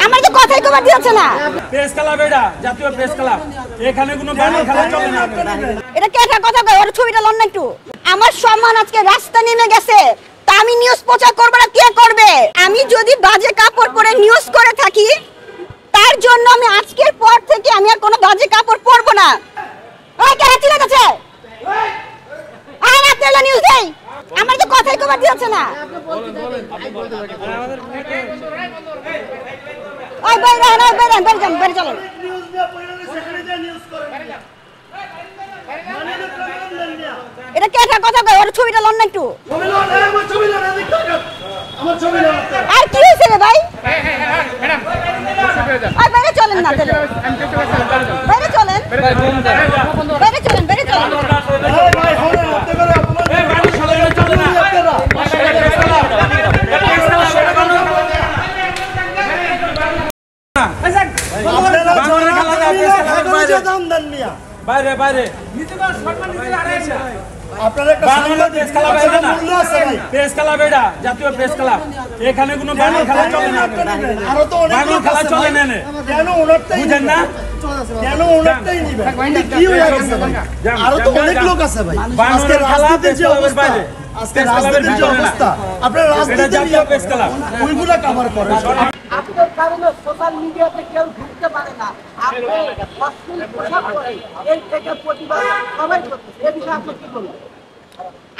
আমার তো কথাই কবার দিয়েছে না। প্রেস ক্লাব এটা জাতীয় প্রেস ক্লাব, এখানে কোনো ব্যানার খেলা চলে না। এটা কে কথা কয়? ওর ছবিটা লন না একটু। আমার সম্মান আজকে রাস্তা নেমে গেছে, তা আমি নিউজ প্রচার করব না, কে করবে? আমি যদি বাজে কাপড় পরে নিউজ করে থাকি, তার জন্য আমি আজকের পর থেকে আমি আর কোনো বাজে কাপড় পরবো না। ওই কে হাতি লাগাছে? আয় না তেলা নিউজ দেই। আমার তো কথাই কবার দিয়েছে না। ওই বাইরে না, বাইরে চলেন। এটা কে কথা কয়? ওর ছবিটা লন না একটু। আর কি হয়েছে রে ভাই? বাইরে চলেন না, বাইরে চলেন। বাইরে বাইরে প্রেস ক্লাব এটা জাতীয় প্রেস ক্লাব, এখানে কোনো ব্যানার খেলা চলে না। ব্যানার খেলা চলে না, বুঝেন না? কেন ওনারটাই নিবেন? কি হয়ে গেছে ভাই? আরো তো অনেক লোক আছে ভাই। আজকে রাজনীতির যে অবস্থা, আজকে রাজনীতির যে অবস্থা, আপনারা রাজনীতির যে প্রেস ক্লাব ওইগুলা কভার করেন। আপনার কারণে সোশ্যাল মিডিয়াতে কেউ ঢুকতে পারে না। আপনি অশ্লীল পোশাক পরে এই থেকে প্রতিবাদ সবাই করছে, এই বিষয়ে আপনি কি বলবেন?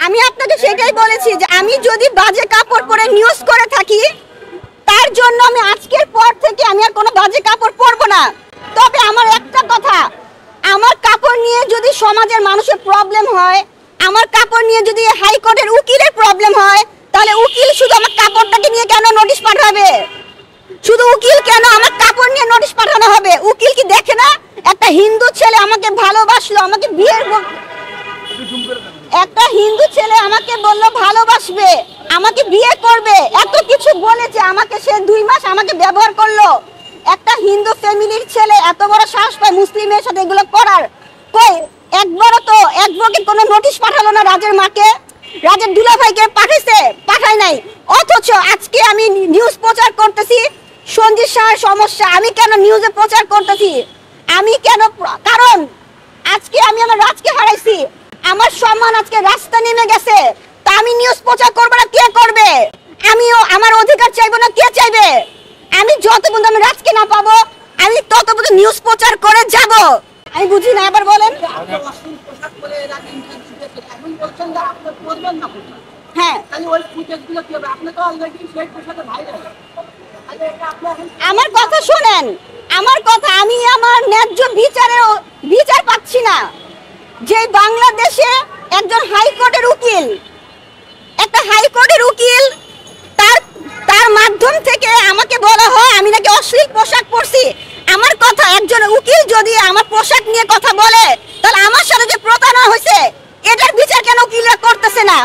আমি আপনাকে সেটাই বলেছি যে আমি যদি বাজে কাপড় পরে নিউজ করে থাকি, তার জন্য আমি আজকের পর থেকে আমি আর কোনো বাজে কাপড় পরবো না। তবে আমার একটা কথা, আমার কাপড় নিয়ে যদি সমাজের মানুষের প্রবলেম হয়, আমার কাপড় নিয়ে যদি হাইকোর্টের উকিলের প্রবলেম হয়, তাহলে উকিল শুধু আমার কাপড়টাকে নিয়ে কেন নোটিশ পাঠাবে? শুধু উকিল কেন আমার কাপড় নিয়ে নোটিশ পাঠানো হবে? উকিল কি দেখে না একটা হিন্দু ছেলে আমাকে ভালোবাসলো, আমাকে একটা হিন্দু ছেলে আমাকে বললো ভালোবাসবে, আমাকে বিয়ে করবে, এত কিছু বলেছে আমাকে, সে 2 মাস আমাকে ব্যবহার করলো। একটা হিন্দু ফ্যামিলির ছেলে এত বড় সাহস পায় মুসলিমের সাথে এগুলো করার? কই একবারও তো অ্যাডভোকেট কোনো নোটিশ পাঠালো না রাজের মাকে? রাজের দুলাভাইকে পাঠায় নাই। অথচ আজকে আমি নিউজ প্রচার করতেছি সঞ্জিত শাহের সমস্যা, আমি কেন নিউজে প্রচার করতেছি? আমি কেন? কারণ আজকে আমি আমার রাজকে হারাইছি, আমার সম্মান আজকে রাস্তা নেমে গেছে, তা আমি নিউজ প্রচার করবো না, কে করবে? আমিও আমার অধিকার চাইবো না, কে চাইবে? আমি যত পর্যন্ত আমি রাজকে না পাবো, আমি তত পর্যন্ত নিউজ প্রচার করে যাব। আমি বুঝি না, এবার বলেন। আপনি অশ্লীল পোশাক পরে এর আগে ইন্টারভিউ দিয়েছেন, এখন বলছেন যে আপনি করবেন না পোশাক। হ্যাঁ, তাহলে ওই ফুটেজগুলো কি হবে? আপনি তো অলরেডি সেই পোশাকে ভাইরাল। তাহলে এটা আপনি এখন আমার কথা শোনেন, আমার কথা, আমি আমার ন্যায্য বিচার পাচ্ছি না। যে বাংলাদেশে একজন হাইকোর্টের উকিল, একটা হাইকোর্টের উকিল, তার মাধ্যম থেকে আমাকে বলা হয় আমি নাকি অশ্লীল পোশাক পরছি। আমার কথা, একজন উকিল যদি আমার পোশাক নিয়ে কথা বলে, তাহলে আমার সাথে যে প্রতারণা হয়েছে এটার বিচার কেন উকিলরা করতেছে না?